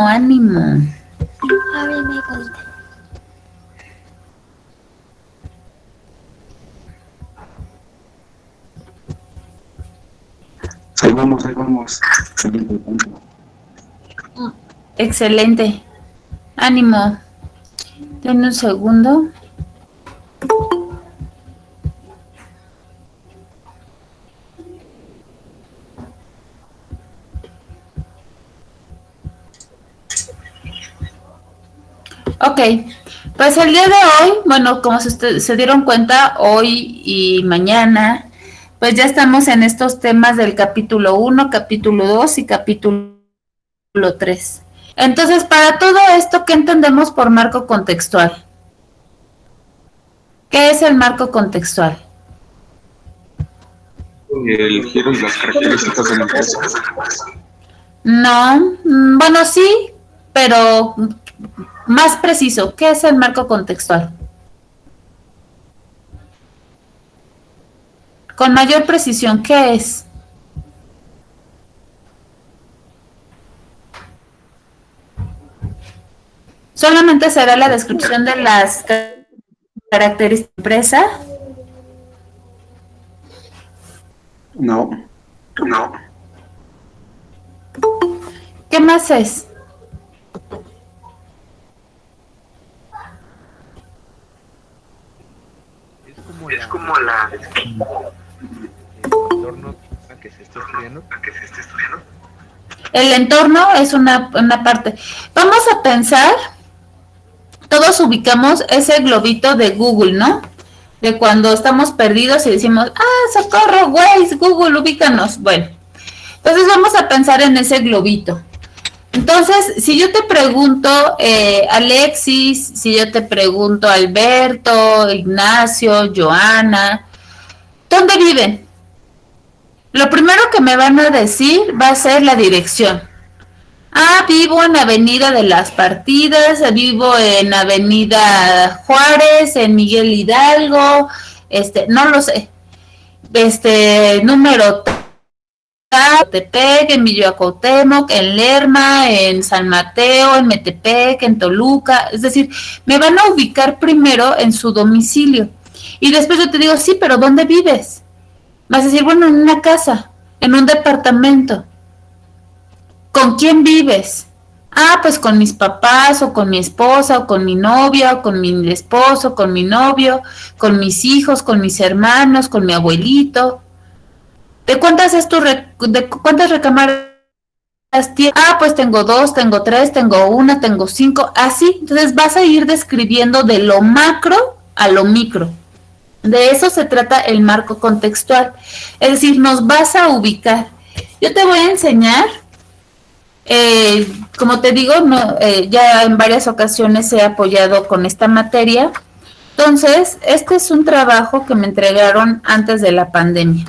ánimo, ánimo. Ábreme, bolita. Ahí vamos. Excelente. Ánimo. Denme un segundo. Ok, pues el día de hoy, bueno, como se dieron cuenta, hoy y mañana, pues ya estamos en estos temas del capítulo 1, capítulo 2 y capítulo 3. Entonces, para todo esto, ¿qué entendemos por marco contextual? ¿Qué es el marco contextual? El giro y las características de la empresa. No, bueno, sí, pero más preciso, ¿qué es el marco contextual? Con mayor precisión, ¿qué es? Solamente será la descripción de las características de la empresa. No. ¿Qué más es? Es como la el entorno a que se está estudiando. El entorno es una parte. Vamos a pensar, todos ubicamos ese globito de Google, ¿no? De cuando estamos perdidos y decimos, socorro, Waze, Google, ubícanos. Bueno, entonces vamos a pensar en ese globito. Entonces, si yo te pregunto, Alexis, si yo te pregunto, Alberto, Ignacio, Joana, ¿dónde viven? Lo primero que me van a decir va a ser la dirección. Vivo en Avenida de las Partidas, vivo en Avenida Juárez, en Miguel Hidalgo, no lo sé, número Metepec, en Villacuauhtémoc, en Lerma, en San Mateo, en Metepec, en Toluca, es decir, me van a ubicar primero en su domicilio y después yo te digo, sí, pero ¿dónde vives? Vas a decir, bueno, en una casa, en un departamento. ¿Con quién vives? Pues con mis papás, o con mi esposa, o con mi novia, o con mi esposo, con mi novio, con mis hijos, con mis hermanos, con mi abuelito. ¿De cuántas de cuántas recámaras tienes? Pues tengo 2, tengo 3, tengo 1, tengo 5, así. Entonces vas a ir describiendo de lo macro a lo micro. De eso se trata el marco contextual. Es decir, nos vas a ubicar. Yo te voy a enseñar, como te digo, ya en varias ocasiones he apoyado con esta materia. Entonces, este es un trabajo que me entregaron antes de la pandemia.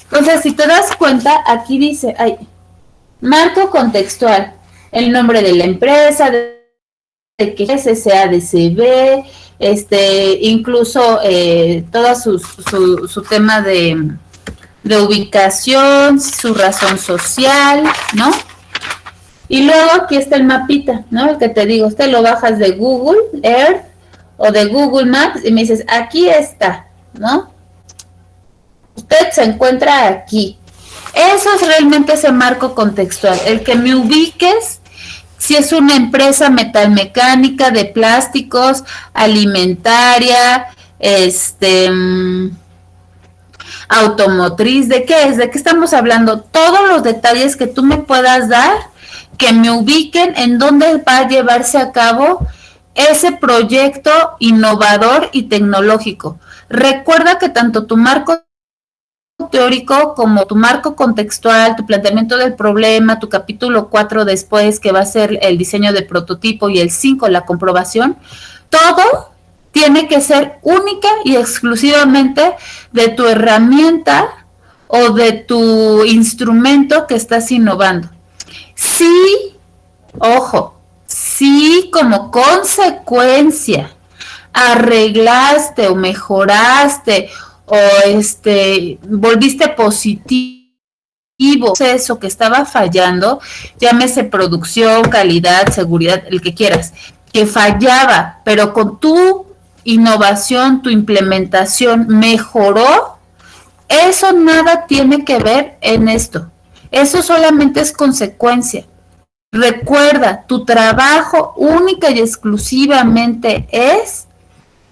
Entonces, si te das cuenta, aquí dice, marco contextual, el nombre de la empresa, de que es SADCB, incluso todo su tema de ubicación, su razón social, ¿no? Y luego aquí está el mapita, ¿no? El que te digo, lo bajas de Google Earth o de Google Maps y me dices, aquí está, ¿no? Usted se encuentra aquí. Eso es realmente ese marco contextual, el que me ubiques si es una empresa metalmecánica, de plásticos, alimentaria, automotriz, ¿de qué es? ¿De qué estamos hablando? Todos los detalles que tú me puedas dar, que me ubiquen en dónde va a llevarse a cabo ese proyecto innovador y tecnológico. Recuerda que tanto tu marco teórico como tu marco contextual, tu planteamiento del problema, tu capítulo 4 después, que va a ser el diseño de prototipo, y el 5, la comprobación, todo tiene que ser única y exclusivamente de tu herramienta o de tu instrumento que estás innovando. Sí, ojo, sí, como consecuencia arreglaste o mejoraste o volviste positivo proceso que estaba fallando, llámese producción, calidad, seguridad, el que quieras, que fallaba, pero con tu innovación, tu implementación mejoró, eso nada tiene que ver en esto. Eso solamente es consecuencia. Recuerda, tu trabajo única y exclusivamente es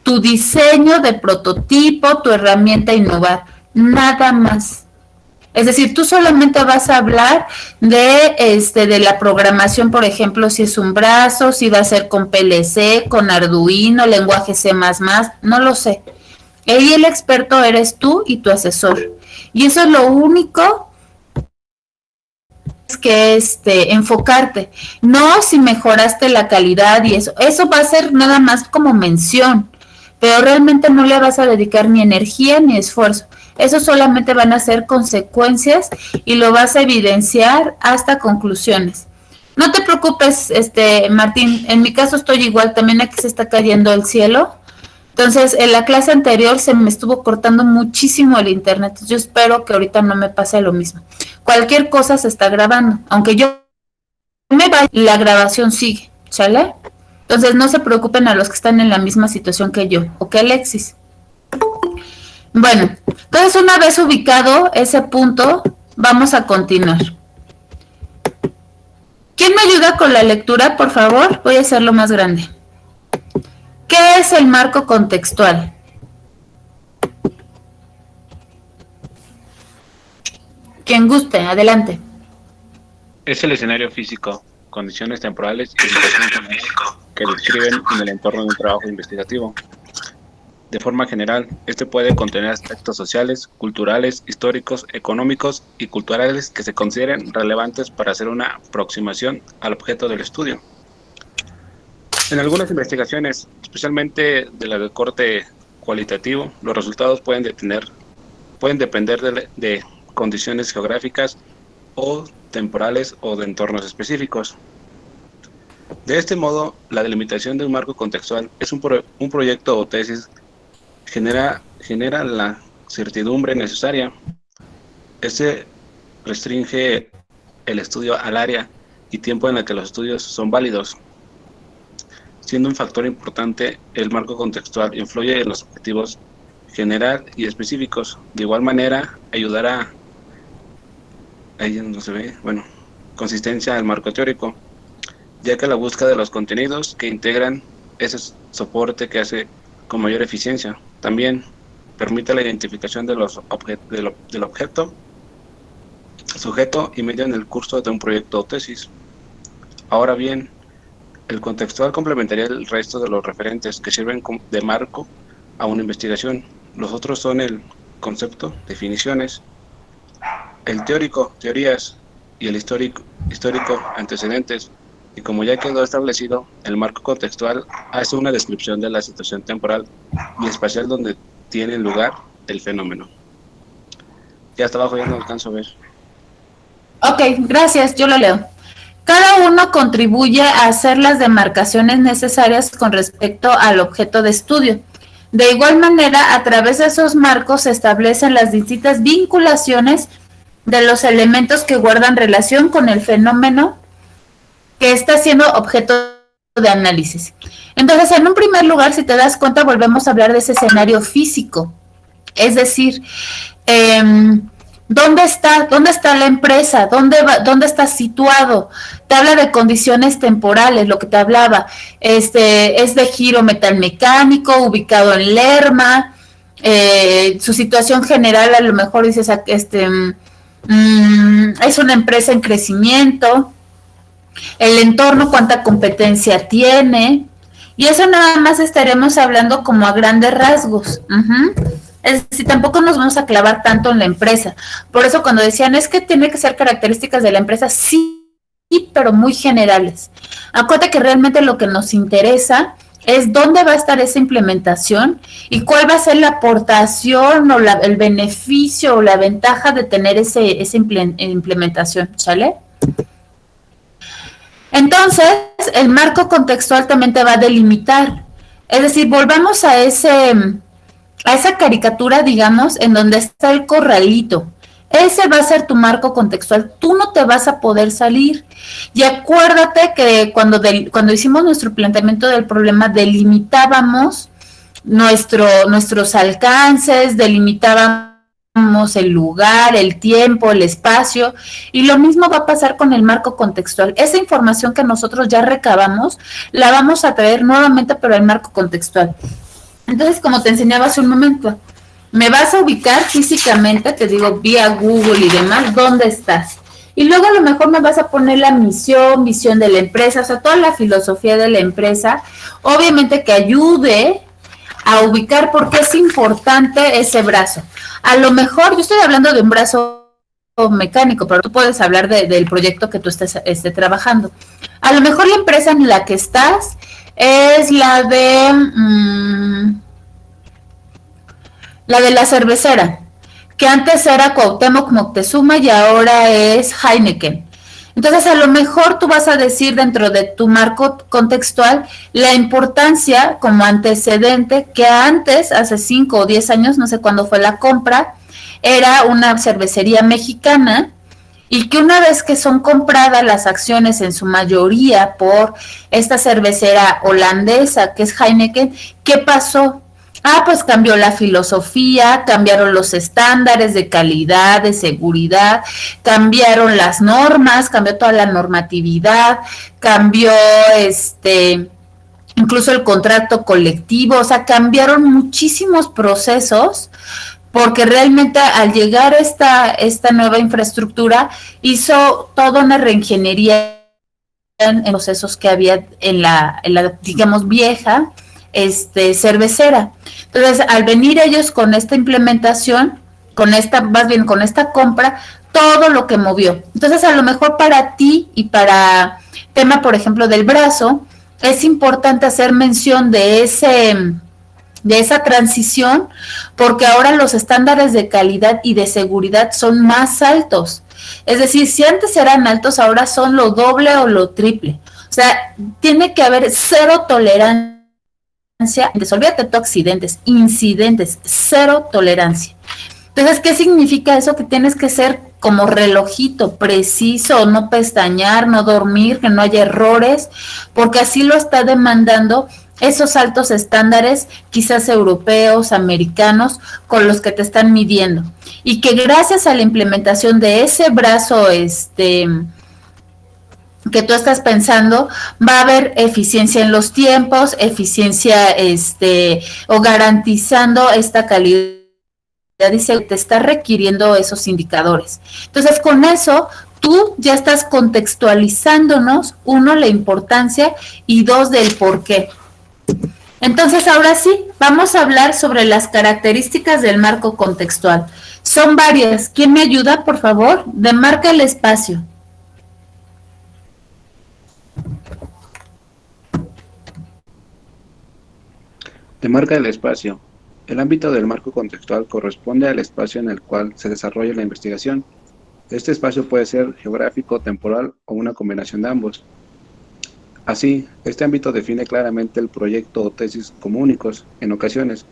tu diseño de prototipo, tu herramienta a innovar, nada más. Es decir, tú solamente vas a hablar de la programación, por ejemplo, si es un brazo, si va a ser con PLC, con Arduino, lenguaje C++, no lo sé. Ahí el experto eres tú y tu asesor. Y eso es lo único que enfocarte. No si mejoraste la calidad y eso va a ser nada más como mención, pero realmente no le vas a dedicar ni energía ni esfuerzo. Eso solamente van a ser consecuencias y lo vas a evidenciar hasta conclusiones. No te preocupes, Martín, en mi caso estoy igual, también aquí se está cayendo el cielo. Entonces, en la clase anterior se me estuvo cortando muchísimo el internet. Yo espero que ahorita no me pase lo mismo. Cualquier cosa se está grabando. Aunque yo me vaya, la grabación sigue, ¿sale? Entonces, no se preocupen a los que están en la misma situación que yo. ¿Ok, Alexis? Bueno, entonces una vez ubicado ese punto, vamos a continuar. ¿Quién me ayuda con la lectura, por favor? Voy a hacerlo más grande. ¿Qué es el marco contextual? Quien guste, adelante. Es el escenario físico, condiciones temporales y situaciones que describen en el entorno de un trabajo investigativo. De forma general, este puede contener aspectos sociales, culturales, históricos, económicos y culturales que se consideren relevantes para hacer una aproximación al objeto del estudio. En algunas investigaciones, especialmente de la de corte cualitativo, los resultados pueden depender de condiciones geográficas o temporales o de entornos específicos. De este modo, la delimitación de un marco contextual es un proyecto o tesis genera la certidumbre necesaria. Este restringe el estudio al área y tiempo en el que los estudios son válidos. Siendo un factor importante, el marco contextual influye en los objetivos general y específicos. De igual manera, ayudará ahí no se ve, consistencia al marco teórico, ya que la búsqueda de los contenidos que integran ese soporte que hace con mayor eficiencia. También permite la identificación del objeto, sujeto y medio en el curso de un proyecto o tesis. Ahora bien, el contextual complementaría el resto de los referentes que sirven de marco a una investigación. Los otros son el concepto, definiciones, el teórico, teorías, y el histórico, antecedentes. Y como ya quedó establecido, el marco contextual hace una descripción de la situación temporal y espacial donde tiene lugar el fenómeno. Ya hasta abajo ya no alcanzo a ver. Ok, gracias, yo lo leo. Cada uno contribuye a hacer las demarcaciones necesarias con respecto al objeto de estudio. De igual manera, a través de esos marcos se establecen las distintas vinculaciones de los elementos que guardan relación con el fenómeno que está siendo objeto de análisis. Entonces, en un primer lugar, si te das cuenta, volvemos a hablar de ese escenario físico. Es decir, ¿dónde está la empresa? ¿Dónde está situado? Te habla de condiciones temporales, lo que te hablaba. Es de giro metalmecánico, ubicado en Lerma. Su situación general, a lo mejor dices, es una empresa en crecimiento. El entorno, cuánta competencia tiene. Y eso nada más estaremos hablando como a grandes rasgos. Es decir, tampoco nos vamos a clavar tanto en la empresa. Por eso cuando decían, es que tiene que ser características de la empresa, sí, pero muy generales. Acuérdate que realmente lo que nos interesa es dónde va a estar esa implementación y cuál va a ser la aportación o el beneficio o la ventaja de tener esa implementación, ¿sale? Entonces, el marco contextual también te va a delimitar. Es decir, volvamos a esa caricatura, digamos, en donde está el corralito. Ese va a ser tu marco contextual. Tú no te vas a poder salir. Y acuérdate que cuando hicimos nuestro planteamiento del problema, delimitábamos nuestros alcances, delimitábamos el lugar, el tiempo, el espacio, y lo mismo va a pasar con el marco contextual. Esa información que nosotros ya recabamos, la vamos a traer nuevamente, pero al marco contextual. Entonces, como te enseñaba hace un momento, me vas a ubicar físicamente, te digo, vía Google y demás, ¿dónde estás? Y luego a lo mejor me vas a poner la visión de la empresa, o sea, toda la filosofía de la empresa, obviamente que ayude a ubicar por qué es importante ese brazo. A lo mejor, yo estoy hablando de un brazo mecánico, pero tú puedes hablar del proyecto que tú estés trabajando. A lo mejor la empresa en la que estás es la de la cervecera, que antes era Cuauhtémoc Moctezuma y ahora es Heineken. Entonces, a lo mejor tú vas a decir dentro de tu marco contextual la importancia como antecedente que antes, hace 5 o 10 años, no sé cuándo fue la compra, era una cervecería mexicana y que una vez que son compradas las acciones en su mayoría por esta cervecera holandesa que es Heineken, ¿qué pasó? Pues cambió la filosofía, cambiaron los estándares de calidad, de seguridad, cambiaron las normas, cambió toda la normatividad, cambió incluso el contrato colectivo, o sea, cambiaron muchísimos procesos porque realmente al llegar esta nueva infraestructura hizo toda una reingeniería en procesos que había en la digamos, vieja cervecera. Entonces, al venir ellos con esta implementación, con esta compra, todo lo que movió. Entonces, a lo mejor para ti y para tema, por ejemplo, del brazo, es importante hacer mención de esa transición, porque ahora los estándares de calidad y de seguridad son más altos. Es decir, si antes eran altos, ahora son lo doble o lo triple. O sea, tiene que haber cero tolerancia. Olvídate tú accidentes, incidentes, cero tolerancia. Entonces, ¿qué significa eso? Que tienes que ser como relojito, preciso, no pestañear, no dormir, que no haya errores, porque así lo está demandando esos altos estándares, quizás europeos, americanos, con los que te están midiendo. Y que gracias a la implementación de ese brazo, que tú estás pensando, va a haber eficiencia en los tiempos, eficiencia, o garantizando esta calidad, dice, te está requiriendo esos indicadores. Entonces, con eso, tú ya estás contextualizándonos, 1, la importancia, y 2, del por qué. Entonces, ahora sí, vamos a hablar sobre las características del marco contextual. Son varias. ¿Quién me ayuda, por favor? Demarca el espacio. Demarca el espacio. El ámbito del marco contextual corresponde al espacio en el cual se desarrolla la investigación. Este espacio puede ser geográfico, temporal o una combinación de ambos. Así, este ámbito define claramente el proyecto o tesis como únicos. En ocasiones,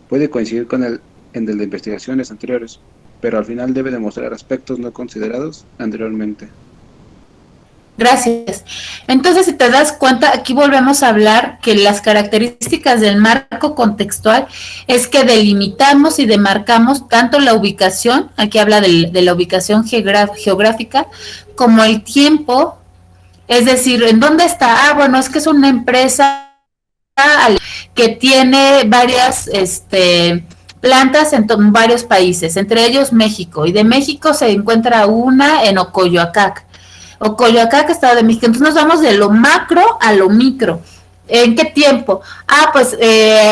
puede coincidir con el de investigaciones anteriores, pero al final debe demostrar aspectos no considerados anteriormente. Gracias. Entonces, si te das cuenta, aquí volvemos a hablar que las características del marco contextual es que delimitamos y demarcamos tanto la ubicación, aquí habla de la ubicación geográfica, como el tiempo, es decir, ¿en dónde está? Bueno, es que es una empresa que tiene varias plantas en varios países, entre ellos México, y de México se encuentra una en Ocoyoacac, Estado de México. Entonces nos vamos de lo macro a lo micro. ¿En qué tiempo? Pues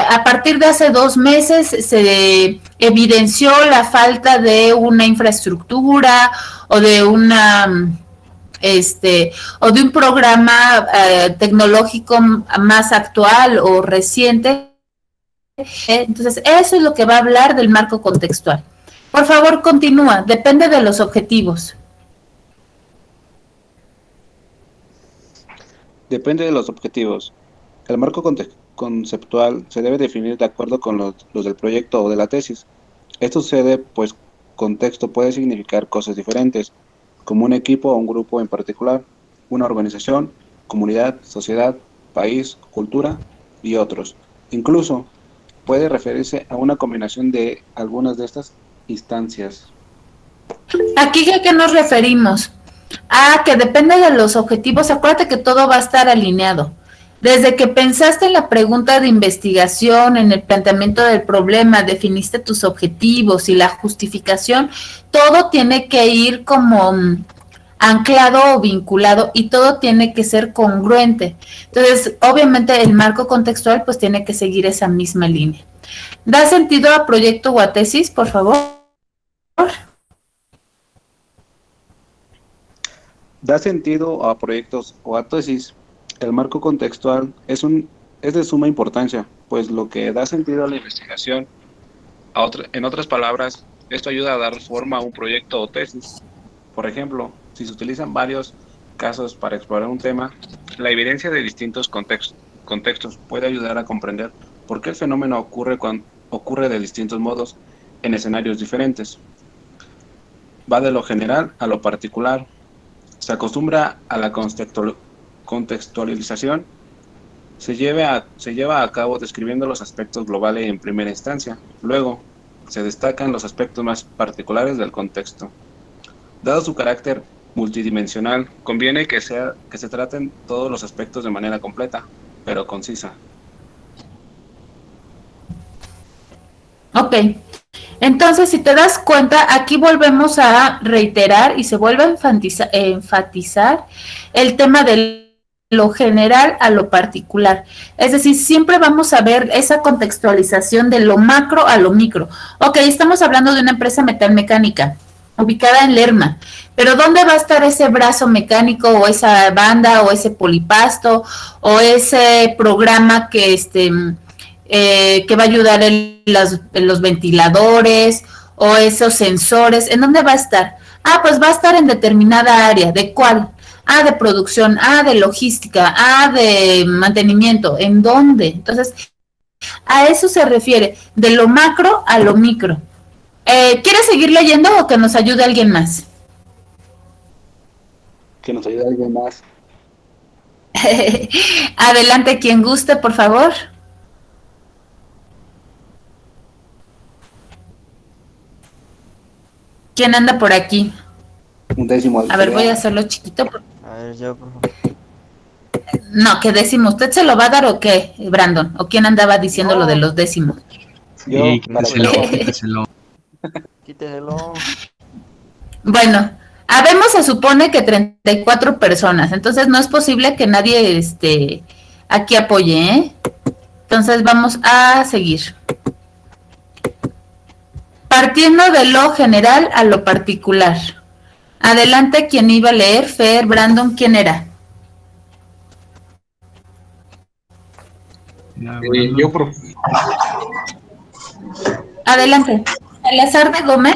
a partir de hace 2 meses se evidenció la falta de una infraestructura o de una o de un programa tecnológico más actual o reciente. Entonces eso es lo que va a hablar del marco contextual. Por favor, continúa. Depende de los objetivos. Depende de los objetivos. El marco conceptual se debe definir de acuerdo con los del proyecto o de la tesis. Esto sucede, pues, contexto puede significar cosas diferentes, como un equipo o un grupo en particular, una organización, comunidad, sociedad, país, cultura y otros. Incluso puede referirse a una combinación de algunas de estas instancias. ¿Aquí a qué nos referimos? Ah, que depende de los objetivos. Acuérdate que todo va a estar alineado. Desde que pensaste en la pregunta de investigación, en el planteamiento del problema, definiste tus objetivos y la justificación, todo tiene que ir como anclado o vinculado y todo tiene que ser congruente. Entonces, obviamente el marco contextual pues tiene que seguir esa misma línea. ¿Da sentido a proyecto o a tesis, por favor? Da sentido a proyectos o a tesis. El marco contextual es de suma importancia, pues lo que da sentido a la investigación, en otras palabras, esto ayuda a dar forma a un proyecto o tesis. Por ejemplo, si se utilizan varios casos para explorar un tema, la evidencia de distintos contextos puede ayudar a comprender por qué el fenómeno ocurre de distintos modos en escenarios diferentes. Va de lo general a lo particular. Se acostumbra a la contextualización, se lleva a cabo describiendo los aspectos globales en primera instancia. Luego, se destacan los aspectos más particulares del contexto. Dado su carácter multidimensional, conviene que se traten todos los aspectos de manera completa, pero concisa. Ok. Entonces, si te das cuenta, aquí volvemos a reiterar y se vuelve a enfatizar el tema de lo general a lo particular. Es decir, siempre vamos a ver esa contextualización de lo macro a lo micro. Ok, estamos hablando de una empresa metalmecánica ubicada en Lerma, pero ¿dónde va a estar ese brazo mecánico o esa banda o ese polipasto o ese programa que que va a ayudar en los ventiladores o esos sensores? ¿En dónde va a estar? Ah, pues va a estar en determinada área. ¿De cuál? Ah, de producción, de logística, de mantenimiento. ¿En dónde? Entonces, a eso se refiere, de lo macro a lo micro. ¿Quieres seguir leyendo o que nos ayude alguien más? Que nos ayude alguien más. Adelante, quien guste, por favor. ¿Quién anda por aquí? Un décimo. A ver, voy a hacerlo chiquito. A ver, yo, por favor. No, ¿qué décimo? ¿Usted se lo va a dar o qué, Brandon? ¿O quién andaba diciendo lo de los décimos? Yo, Sí, quíteselo. Quíteselo. Bueno, habemos se supone que 34 personas, entonces no es posible que nadie aquí apoye, ¿eh? Entonces vamos a seguir. Partiendo de lo general a lo particular. Adelante, quien iba a leer, Fer, Brandon, ¿quién era? Yo, profe. Adelante. Salazar de Gómez.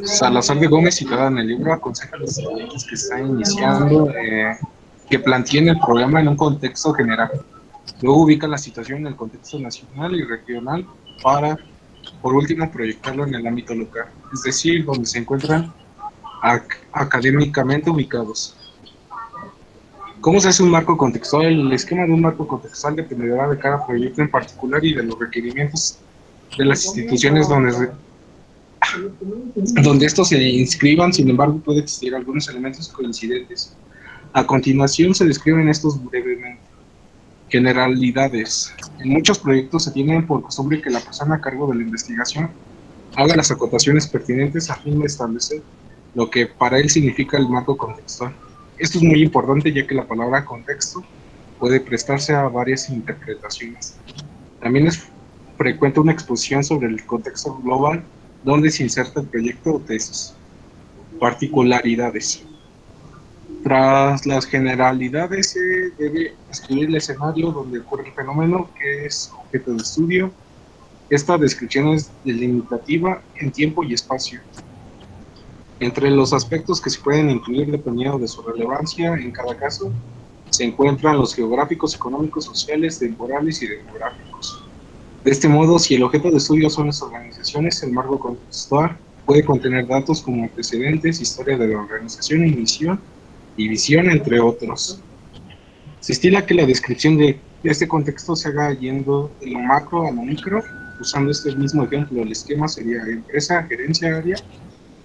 Salazar de Gómez, citada en el libro, aconseja a los estudiantes que están iniciando que planteen el programa en un contexto general. Luego ubica la situación en el contexto nacional y regional para, por último, proyectarlo en el ámbito local, es decir, donde se encuentran académicamente ubicados. ¿Cómo se hace un marco contextual? El esquema de un marco contextual dependerá de cada proyecto en particular y de los requerimientos de las instituciones donde estos se inscriban. Sin embargo, puede existir algunos elementos coincidentes. A continuación se describen estos brevemente. Generalidades. En muchos proyectos se tiene por costumbre que la persona a cargo de la investigación haga las acotaciones pertinentes a fin de establecer lo que para él significa el marco contextual. Esto es muy importante, ya que la palabra contexto puede prestarse a varias interpretaciones. También es frecuente una exposición sobre el contexto global donde se inserta el proyecto o tesis. Particularidades. Tras las generalidades se debe escribir el escenario donde ocurre el fenómeno que es objeto de estudio. Esta descripción es delimitativa en tiempo y espacio. Entre los aspectos que se pueden incluir dependiendo de su relevancia en cada caso, se encuentran los geográficos, económicos, sociales, temporales y demográficos. De este modo, si el objeto de estudio son las organizaciones, el marco contextual puede contener datos como antecedentes, historia de la organización, misión y visión, entre otros. Se estila que la descripción de este contexto se haga yendo de lo macro a lo micro. Usando este mismo ejemplo, el esquema sería empresa, gerencia, área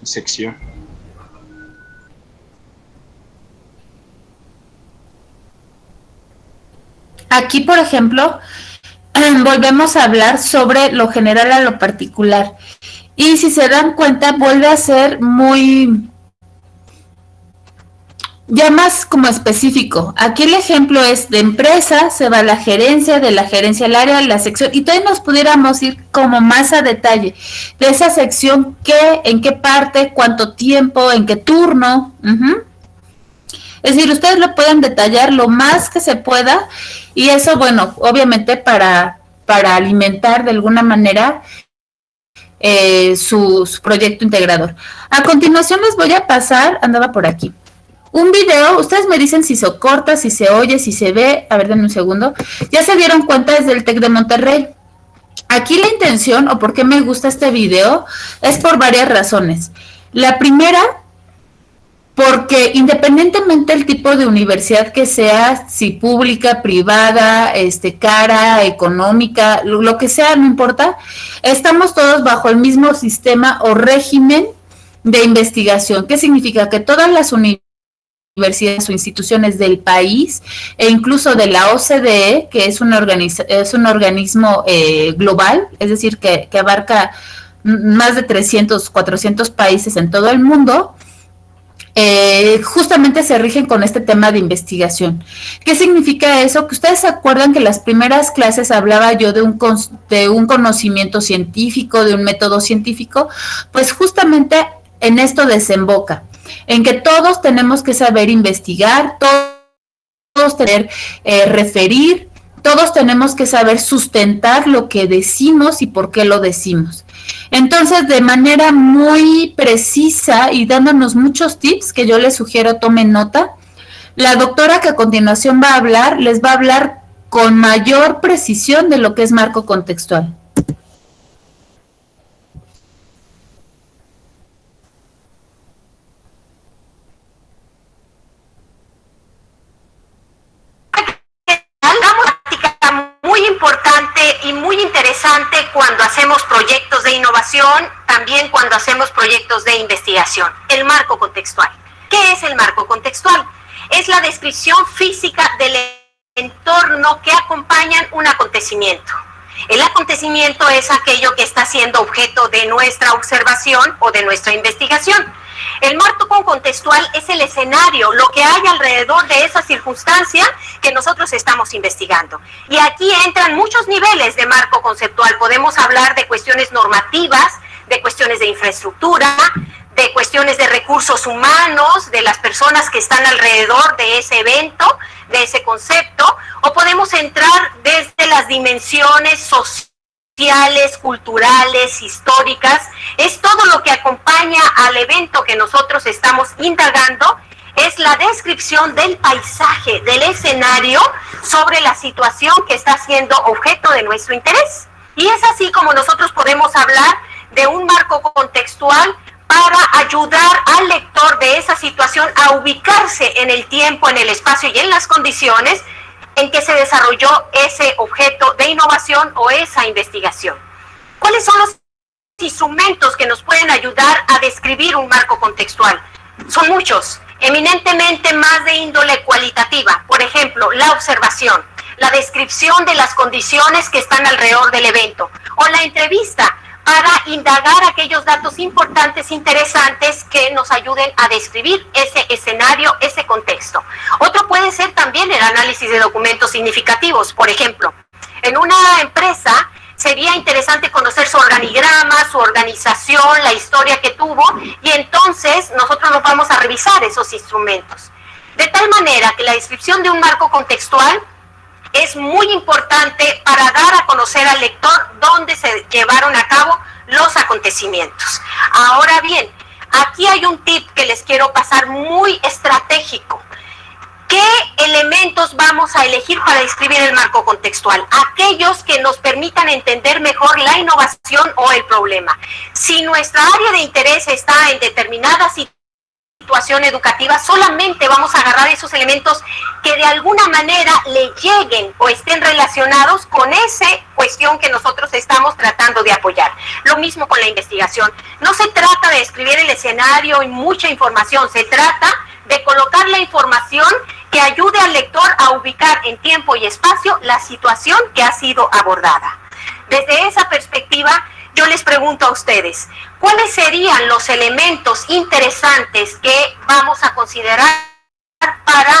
y sección. Aquí, por ejemplo, volvemos a hablar sobre lo general a lo particular. Y si se dan cuenta, vuelve a ser muy, ya más como específico. Aquí el ejemplo es de empresa, se va a la gerencia, de la gerencia al área, la sección, y todavía nos pudiéramos ir como más a detalle de esa sección, qué, en qué parte, cuánto tiempo, en qué turno. Es decir, ustedes lo pueden detallar lo más que se pueda, y eso, bueno, obviamente para alimentar de alguna manera su proyecto integrador. A continuación les voy a pasar, andaba por aquí, un video. Ustedes me dicen si se corta, si se oye, si se ve. A ver, denme un segundo. Ya se dieron cuenta, es del TEC de Monterrey. Aquí la intención, o por qué me gusta este video, es por varias razones. La primera, porque independientemente del tipo de universidad que sea, si pública, privada, cara, económica, lo que sea, no importa, estamos todos bajo el mismo sistema o régimen de investigación. ¿Qué significa? Que todas las universidades o instituciones del país, e incluso de la OCDE, que es un organismo global, es decir, que abarca más de 300, 400 países en todo el mundo, justamente se rigen con este tema de investigación. ¿Qué significa eso? Que ustedes se acuerdan que en las primeras clases hablaba yo de un conocimiento científico, de un método científico. Pues justamente en esto desemboca, en que todos tenemos que saber investigar, todos tener referir, todos tenemos que saber sustentar lo que decimos y por qué lo decimos. Entonces, de manera muy precisa y dándonos muchos tips que yo les sugiero tomen nota, la doctora que a continuación va a hablar, les va a hablar con mayor precisión de lo que es marco contextual. Muy importante y muy interesante cuando hacemos proyectos de innovación, también cuando hacemos proyectos de investigación. El marco contextual. ¿Qué es el marco contextual? Es la descripción física del entorno que acompaña un acontecimiento. El acontecimiento es aquello que está siendo objeto de nuestra observación o de nuestra investigación. El marco contextual es el escenario, lo que hay alrededor de esa circunstancia que nosotros estamos investigando. Y aquí entran muchos niveles de marco conceptual. Podemos hablar de cuestiones normativas, de cuestiones de infraestructura, de cuestiones de recursos humanos, de las personas que están alrededor de ese evento, de ese concepto, o podemos entrar desde las dimensiones sociales, culturales, históricas. Es todo lo que acompaña al evento que nosotros estamos indagando, es la descripción del paisaje, del escenario sobre la situación que está siendo objeto de nuestro interés. Y es así como nosotros podemos hablar de un marco contextual para ayudar al lector de esa situación a ubicarse en el tiempo, en el espacio y en las condiciones en que se desarrolló ese objeto de innovación o esa investigación. ¿Cuáles son los instrumentos que nos pueden ayudar a describir un marco contextual? Son muchos, eminentemente más de índole cualitativa. Por ejemplo, la observación, la descripción de las condiciones que están alrededor del evento, o la entrevista, para indagar aquellos datos importantes, interesantes, que nos ayuden a describir ese escenario, ese contexto. Otro puede ser también el análisis de documentos significativos. Por ejemplo, en una empresa sería interesante conocer su organigrama, su organización, la historia que tuvo, y entonces nosotros nos vamos a revisar esos instrumentos. De tal manera que la descripción de un marco contextual es muy importante para dar a conocer al lector dónde se llevaron a cabo los acontecimientos. Ahora bien, aquí hay un tip que les quiero pasar muy estratégico. ¿Qué ¿Qué elementos vamos a elegir para describir el marco contextual? Aquellos que nos permitan entender mejor la innovación o el problema. Si nuestra área de interés está en determinada situación educativa, solamente vamos a agarrar esos elementos que de alguna manera le lleguen o estén relacionados con esa cuestión que nosotros estamos tratando de apoyar. Lo mismo con la investigación. No se trata de escribir el escenario y mucha información, se trata de colocar la información que ayude al lector a ubicar en tiempo y espacio la situación que ha sido abordada. Desde esa perspectiva, yo les pregunto a ustedes, ¿cuáles serían los elementos interesantes que vamos a considerar para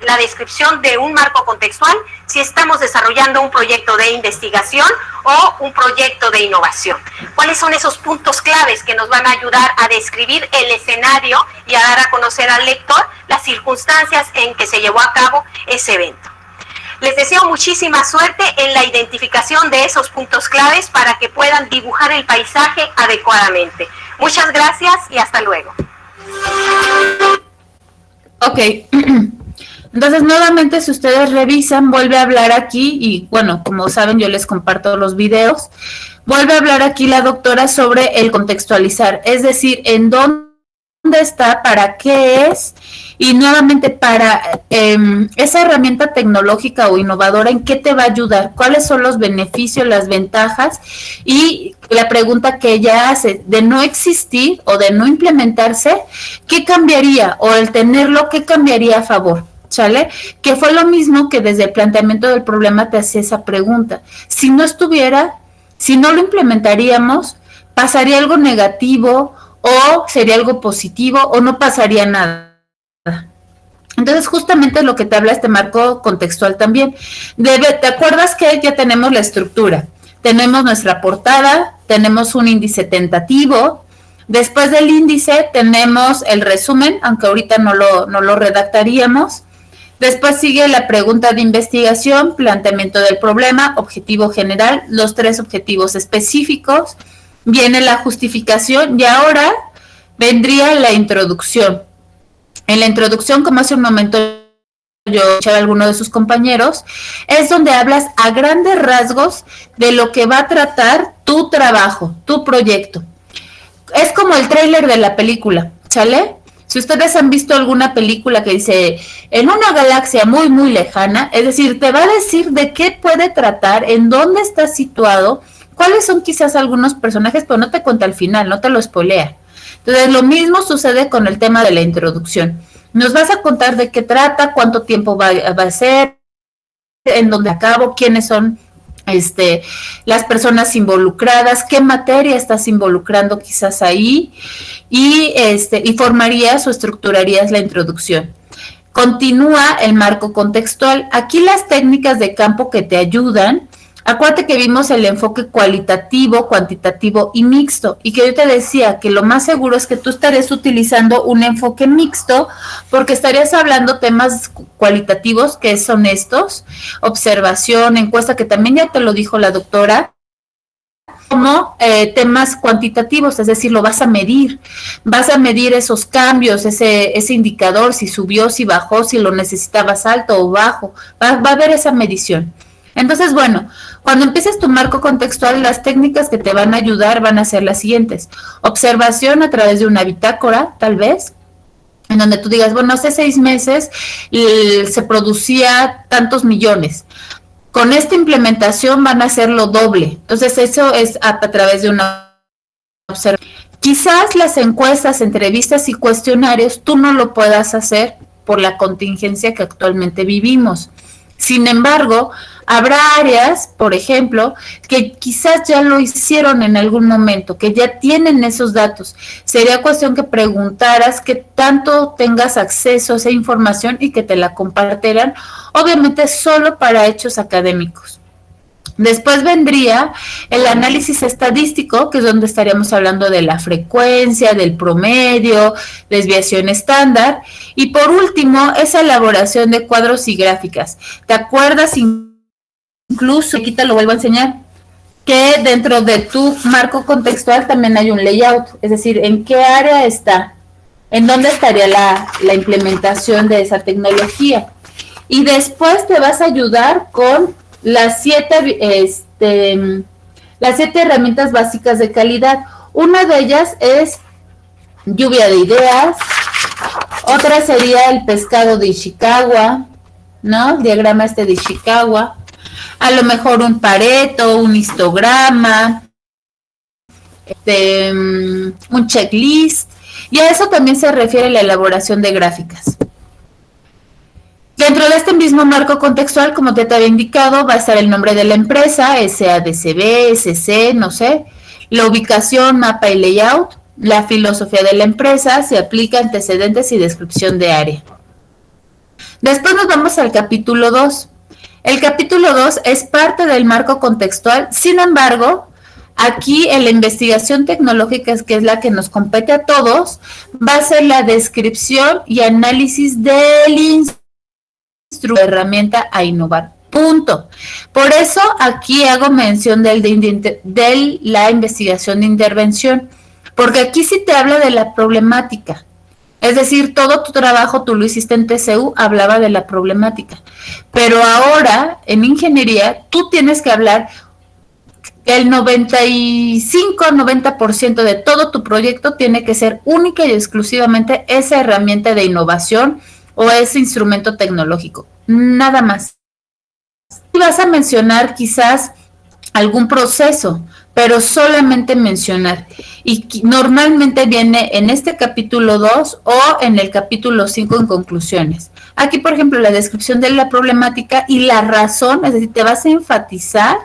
la descripción de un marco contextual si estamos desarrollando un proyecto de investigación o un proyecto de innovación? ¿Cuáles son esos puntos claves que nos van a ayudar a describir el escenario y a dar a conocer al lector las circunstancias en que se llevó a cabo ese evento? Les deseo muchísima suerte en la identificación de esos puntos claves para que puedan dibujar el paisaje adecuadamente. Muchas gracias y hasta luego. Ok, entonces nuevamente si ustedes revisan, vuelve a hablar aquí y bueno, como saben yo les comparto los videos, vuelve a hablar aquí la doctora sobre el contextualizar, es decir, en dónde está, para qué es y nuevamente para esa herramienta tecnológica o innovadora, ¿en qué te va a ayudar? ¿Cuáles son los beneficios, las ventajas? Y la pregunta que ella hace, de no existir o de no implementarse, ¿qué cambiaría? O el tenerlo, ¿qué cambiaría a favor? ¿Sale? Que fue lo mismo que desde el planteamiento del problema te hacía esa pregunta. Si no estuviera, si no lo implementaríamos, ¿pasaría algo negativo o sería algo positivo o no pasaría nada? Entonces, justamente lo que te habla este marco contextual también. ¿Te acuerdas que ya tenemos la estructura? Tenemos nuestra portada, tenemos un índice tentativo, después del índice tenemos el resumen, aunque ahorita no lo redactaríamos. Después sigue la pregunta de investigación, planteamiento del problema, objetivo general, los 3 objetivos específicos, viene la justificación y ahora vendría la introducción. En la introducción, como hace un momento yo escuchaba a alguno de sus compañeros, es donde hablas a grandes rasgos de lo que va a tratar tu trabajo, tu proyecto. Es como el tráiler de la película, ¿sale? Si ustedes han visto alguna película que dice, en una galaxia muy, muy lejana, es decir, te va a decir de qué puede tratar, en dónde está situado, cuáles son quizás algunos personajes, pero no te cuenta al final, no te lo spoilea. Entonces, lo mismo sucede con el tema de la introducción. Nos vas a contar de qué trata, cuánto tiempo va a ser, en dónde acabo, quiénes son las personas involucradas, qué materia estás involucrando quizás ahí, y formarías o estructurarías la introducción. Continúa el marco contextual. Aquí las técnicas de campo que te ayudan. Acuérdate que vimos el enfoque cualitativo, cuantitativo y mixto, y que yo te decía que lo más seguro es que tú estarías utilizando un enfoque mixto porque estarías hablando temas cualitativos, que son estos, observación, encuesta, que también ya te lo dijo la doctora, como temas cuantitativos, es decir, lo vas a medir esos cambios, ese indicador, si subió, si bajó, si lo necesitabas alto o bajo, va a haber esa medición. Entonces, bueno, cuando empieces tu marco contextual, las técnicas que te van a ayudar van a ser las siguientes. Observación a través de una bitácora, tal vez, en donde tú digas, bueno, hace 6 meses se producía tantos millones. Con esta implementación van a ser lo doble. Entonces, eso es a través de una observación. Quizás las encuestas, entrevistas y cuestionarios tú no lo puedas hacer por la contingencia que actualmente vivimos. Sin embargo, habrá áreas, por ejemplo, que quizás ya lo hicieron en algún momento, que ya tienen esos datos. Sería cuestión que preguntaras, que tanto tengas acceso a esa información y que te la compartieran, obviamente solo para hechos académicos. Después vendría el análisis estadístico, que es donde estaríamos hablando de la frecuencia, del promedio, desviación estándar. Y por último, esa elaboración de cuadros y gráficas. ¿Te acuerdas incluso, aquí te lo vuelvo a enseñar, que dentro de tu marco contextual también hay un layout? Es decir, ¿en qué área está? ¿En dónde estaría la implementación de esa tecnología? y después te vas a ayudar con las las 7 herramientas básicas de calidad. Una de ellas es lluvia de ideas, otra sería el pescado de Ishikawa, ¿no? El diagrama de Ishikawa, a lo mejor un Pareto, un histograma, un checklist, y a eso también se refiere la elaboración de gráficas. Dentro de este mismo marco contextual, como te había indicado, va a estar el nombre de la empresa, SADCB, SC, no sé, la ubicación, mapa y layout, la filosofía de la empresa, se aplica antecedentes y descripción de área. Después nos vamos al capítulo 2. El capítulo 2 es parte del marco contextual, sin embargo, aquí en la investigación tecnológica, que es la que nos compete a todos, va a ser la descripción y análisis del herramienta a innovar. Punto. Por eso aquí hago mención de la investigación de intervención, porque aquí sí te habla de la problemática. Es decir, todo tu trabajo tú lo hiciste en TCU, hablaba de la problemática. Pero ahora, en ingeniería, tú tienes que hablar el 95-90% de todo tu proyecto tiene que ser única y exclusivamente esa herramienta de innovación o ese instrumento tecnológico, nada más. Y vas a mencionar quizás algún proceso, pero solamente mencionar. Y normalmente viene en este capítulo 2 o en el capítulo 5 en conclusiones. Aquí, por ejemplo, la descripción de la problemática y la razón, es decir, te vas a enfatizar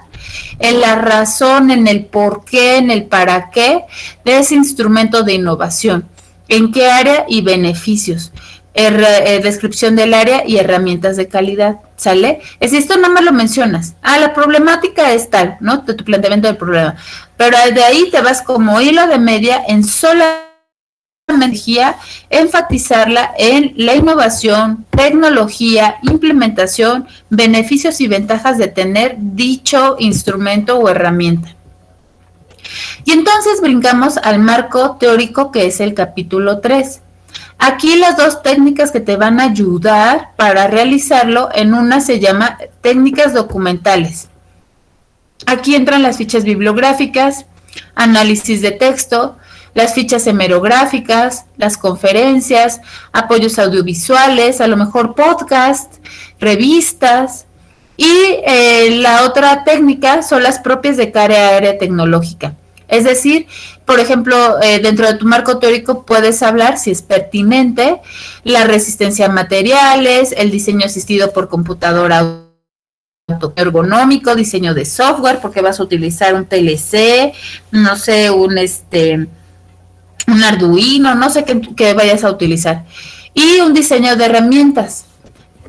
en la razón, en el por qué, en el para qué de ese instrumento de innovación, en qué área y beneficios. Descripción del área y herramientas de calidad, ¿sale? Es esto no me lo mencionas. La problemática es tal, ¿no? De tu planteamiento del problema. Pero de ahí te vas como hilo de media en solamente enfatizarla en la innovación, tecnología, implementación, beneficios y ventajas de tener dicho instrumento o herramienta. Y entonces brincamos al marco teórico, que es el capítulo 3. Aquí las dos técnicas que te van a ayudar para realizarlo, en una se llama técnicas documentales. Aquí entran las fichas bibliográficas, análisis de texto, las fichas hemerográficas, las conferencias, apoyos audiovisuales, a lo mejor podcast, revistas, y la otra técnica son las propias de cada área tecnológica. Es decir, por ejemplo, dentro de tu marco teórico puedes hablar, si es pertinente, la resistencia a materiales, el diseño asistido por computadora ergonómico, diseño de software, porque vas a utilizar un TLC, no sé, un Arduino, no sé qué vayas a utilizar, y un diseño de herramientas,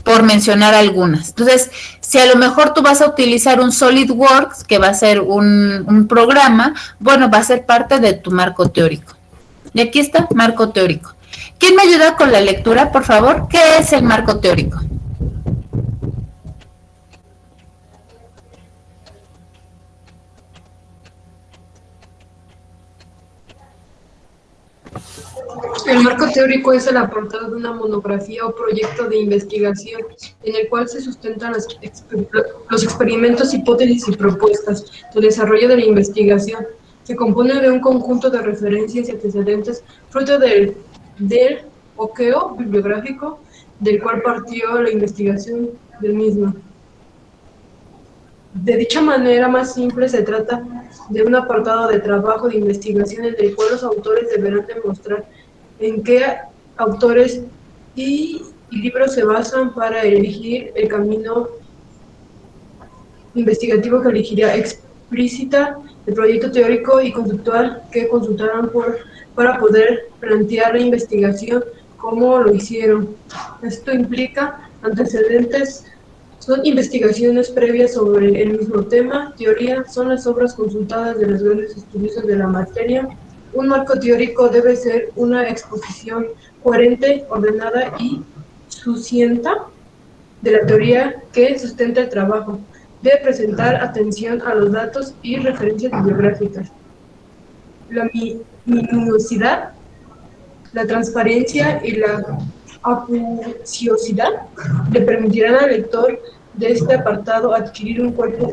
por mencionar algunas. Entonces, si a lo mejor tú vas a utilizar un SolidWorks, que va a ser un programa, bueno, va a ser parte de tu marco teórico. Y aquí está, marco teórico. ¿Quién me ayuda con la lectura, por favor? ¿Qué es el marco teórico? El marco teórico es el apartado de una monografía o proyecto de investigación en el cual se sustentan los experimentos, hipótesis y propuestas de desarrollo de la investigación. Se compone de un conjunto de referencias y antecedentes fruto del oqueo bibliográfico del cual partió la investigación del mismo. De dicha manera más simple, se trata de un apartado de trabajo de investigación en el cual los autores deberán demostrar en qué autores y libros se basan para elegir el camino investigativo que elegiría, explícita el proyecto teórico y conceptual que consultarán para poder plantear la investigación como lo hicieron. Esto implica antecedentes, son investigaciones previas sobre el mismo tema. Teoría son las obras consultadas de los grandes estudiosos de la materia. Un marco teórico debe ser una exposición coherente, ordenada y sucinta de la teoría que sustenta el trabajo. Debe presentar atención a los datos y referencias bibliográficas. La minuciosidad, la transparencia y la acuciosidad le permitirán al lector de este apartado adquirir un cuerpo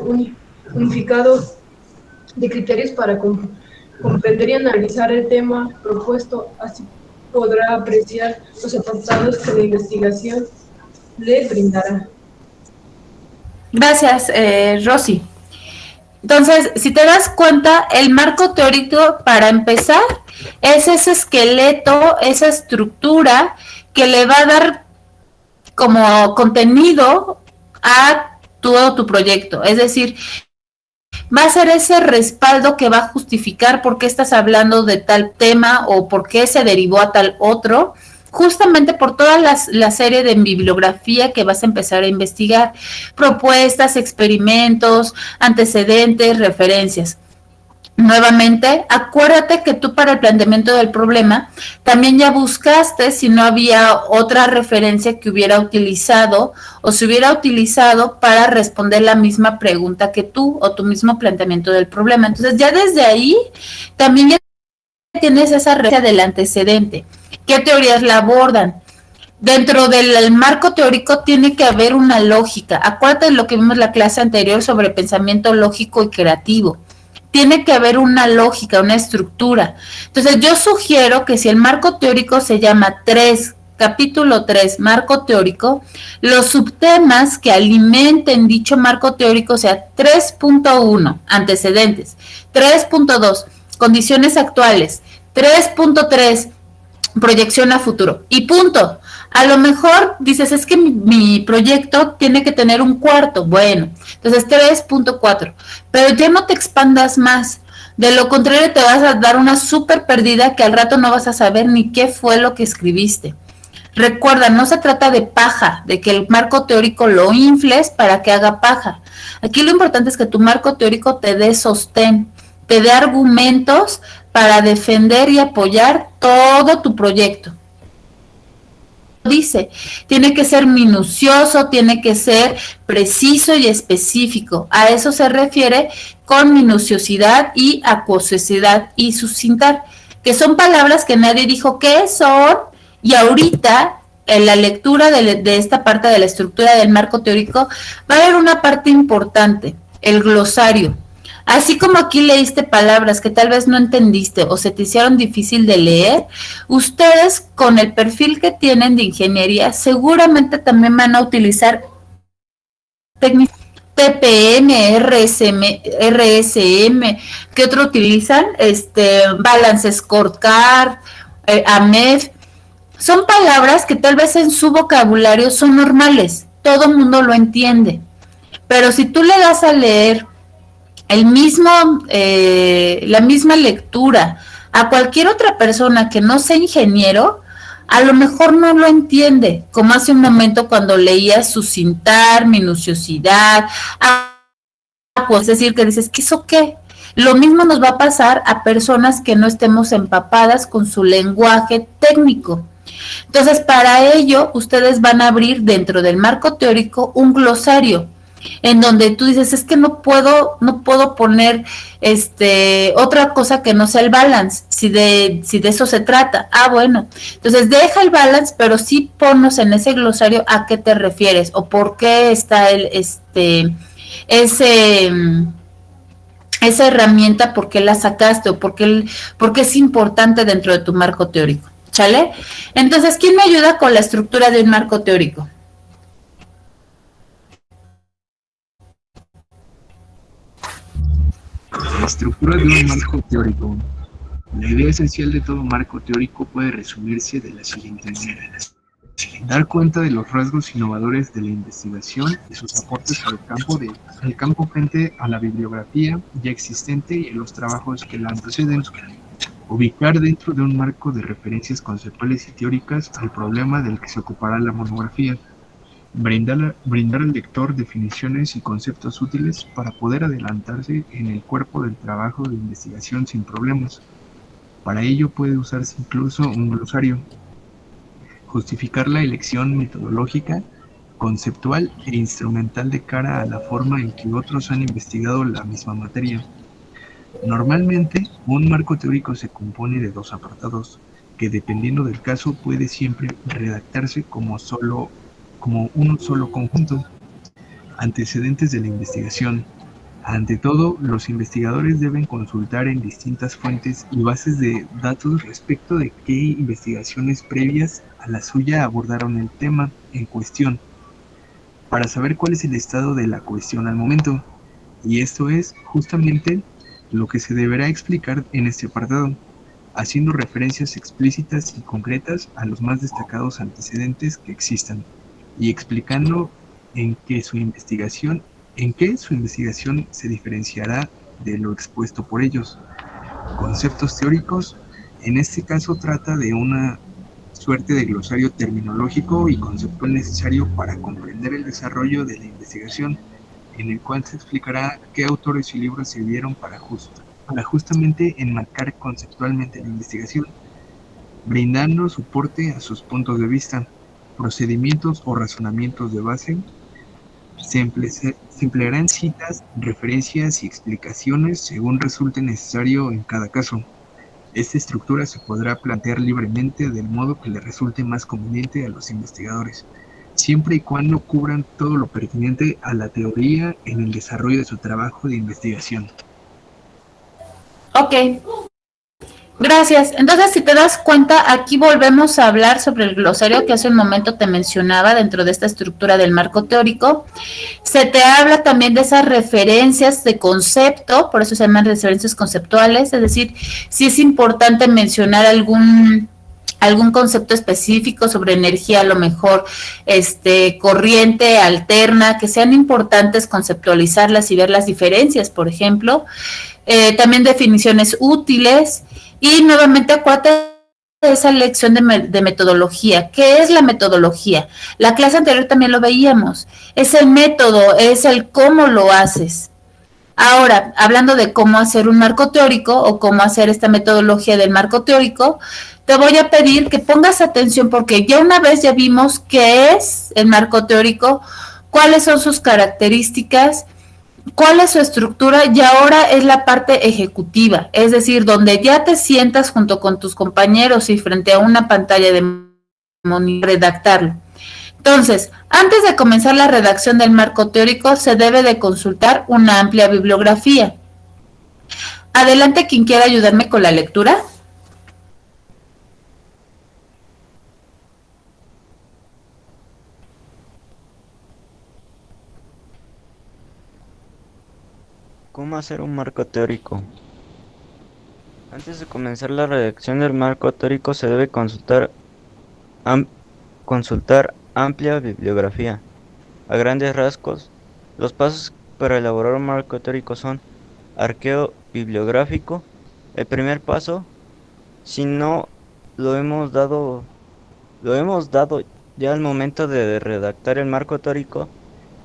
unificado de criterios para comprender y analizar el tema propuesto. Así podrá apreciar los apartados que la investigación le brindará. Gracias, Rosy. Entonces, si te das cuenta, el marco teórico, para empezar, es ese esqueleto, esa estructura que le va a dar como contenido a todo tu proyecto. Es decir, va a ser ese respaldo que va a justificar por qué estás hablando de tal tema o por qué se derivó a tal otro, justamente por toda la serie de bibliografía que vas a empezar a investigar, propuestas, experimentos, antecedentes, referencias. Nuevamente, acuérdate que tú para el planteamiento del problema también ya buscaste si no había otra referencia que hubiera utilizado o se hubiera utilizado para responder la misma pregunta que tú o tu mismo planteamiento del problema. Entonces ya desde ahí también ya tienes esa referencia del antecedente. ¿Qué teorías la abordan? Dentro del marco teórico tiene que haber una lógica. Acuérdate de lo que vimos en la clase anterior sobre pensamiento lógico y creativo. Tiene que haber una lógica, una estructura. Entonces yo sugiero que si el marco teórico se llama 3, capítulo 3, marco teórico, los subtemas que alimenten dicho marco teórico sea 3.1, antecedentes, 3.2, condiciones actuales, 3.3, proyección a futuro y punto. A lo mejor dices, es que mi proyecto tiene que tener un cuarto, bueno, entonces 3.4, pero ya no te expandas más, de lo contrario te vas a dar una súper perdida que al rato no vas a saber ni qué fue lo que escribiste. Recuerda, no se trata de paja, de que el marco teórico lo infles para que haga paja. Aquí lo importante es que tu marco teórico te dé sostén, te dé argumentos para defender y apoyar todo tu proyecto. Dice, tiene que ser minucioso, tiene que ser preciso y específico. A eso se refiere con minuciosidad y acuosidad y sucintar, que son palabras que nadie dijo qué son, y ahorita en la lectura de esta parte de la estructura del marco teórico va a haber una parte importante, el glosario. Así como aquí leíste palabras que tal vez no entendiste o se te hicieron difícil de leer, ustedes con el perfil que tienen de ingeniería seguramente también van a utilizar técnicas TPM, RSM, ¿qué otro utilizan? Balance Scorecard, AMEF. Son palabras que tal vez en su vocabulario son normales, todo el mundo lo entiende, pero si tú le das a leer la misma lectura a cualquier otra persona que no sea ingeniero, a lo mejor no lo entiende, como hace un momento cuando leía sucintar, minuciosidad, es decir, que dices, ¿qué eso qué? Lo mismo nos va a pasar a personas que no estemos empapadas con su lenguaje técnico. Entonces, para ello, ustedes van a abrir dentro del marco teórico un glosario, en donde tú dices, es que no puedo poner otra cosa que no sea el balance, si de eso se trata. Bueno, entonces deja el balance, pero sí ponnos en ese glosario a qué te refieres, o por qué está esa herramienta, por qué la sacaste, o por qué es importante dentro de tu marco teórico. ¿Sale? Entonces, ¿quién me ayuda con la estructura de un marco teórico? La estructura de un marco teórico. La idea esencial de todo marco teórico puede resumirse de la siguiente manera. Dar cuenta de los rasgos innovadores de la investigación y sus aportes al campo frente a la bibliografía ya existente y a los trabajos que la anteceden. Ubicar dentro de un marco de referencias conceptuales y teóricas al problema del que se ocupará la monografía. Brindar al lector definiciones y conceptos útiles para poder adelantarse en el cuerpo del trabajo de investigación sin problemas. Para ello puede usarse incluso un glosario. Justificar la elección metodológica, conceptual e instrumental de cara a la forma en que otros han investigado la misma materia. Normalmente, un marco teórico se compone de dos apartados, que dependiendo del caso puede siempre redactarse como un solo conjunto. Antecedentes de la investigación. Ante todo, los investigadores deben consultar en distintas fuentes y bases de datos respecto de qué investigaciones previas a la suya abordaron el tema en cuestión, para saber cuál es el estado de la cuestión al momento. Y esto es justamente lo que se deberá explicar en este apartado, haciendo referencias explícitas y concretas a los más destacados antecedentes que existan, y explicando en qué su investigación se diferenciará de lo expuesto por ellos. Conceptos teóricos. En este caso trata de una suerte de glosario terminológico y conceptual necesario para comprender el desarrollo de la investigación, en el cual se explicará qué autores y libros sirvieron para justamente enmarcar conceptualmente la investigación, brindando soporte a sus puntos de vista, procedimientos o razonamientos de base. Se emplearán citas, referencias y explicaciones según resulte necesario en cada caso. Esta estructura se podrá plantear libremente del modo que le resulte más conveniente a los investigadores, siempre y cuando cubran todo lo pertinente a la teoría en el desarrollo de su trabajo de investigación. Ok, gracias. Entonces, si te das cuenta, aquí volvemos a hablar sobre el glosario que hace un momento te mencionaba dentro de esta estructura del marco teórico. Se te habla también de esas referencias de concepto, por eso se llaman referencias conceptuales, es decir, si es importante mencionar algún concepto específico sobre energía, a lo mejor corriente alterna, que sean importantes conceptualizarlas y ver las diferencias, por ejemplo. También definiciones útiles y nuevamente acuérdate de esa lección de metodología. ¿Qué es la metodología? La clase anterior también lo veíamos. Es el método, es el cómo lo haces. Ahora, hablando de cómo hacer un marco teórico o cómo hacer esta metodología del marco teórico, te voy a pedir que pongas atención porque ya una vez ya vimos qué es el marco teórico, cuáles son sus características, cuál es su estructura y ahora es la parte ejecutiva, es decir, donde ya te sientas junto con tus compañeros y frente a una pantalla de monitor redactarlo. Entonces, antes de comenzar la redacción del marco teórico, se debe de consultar una amplia bibliografía. Adelante, quien quiera ayudarme con la lectura. ¿Cómo hacer un marco teórico? Antes de comenzar la redacción del marco teórico se debe consultar amplia bibliografía. A grandes rasgos, los pasos para elaborar un marco teórico son: arqueo bibliográfico. El primer paso, si no lo hemos dado ya al momento de redactar el marco teórico,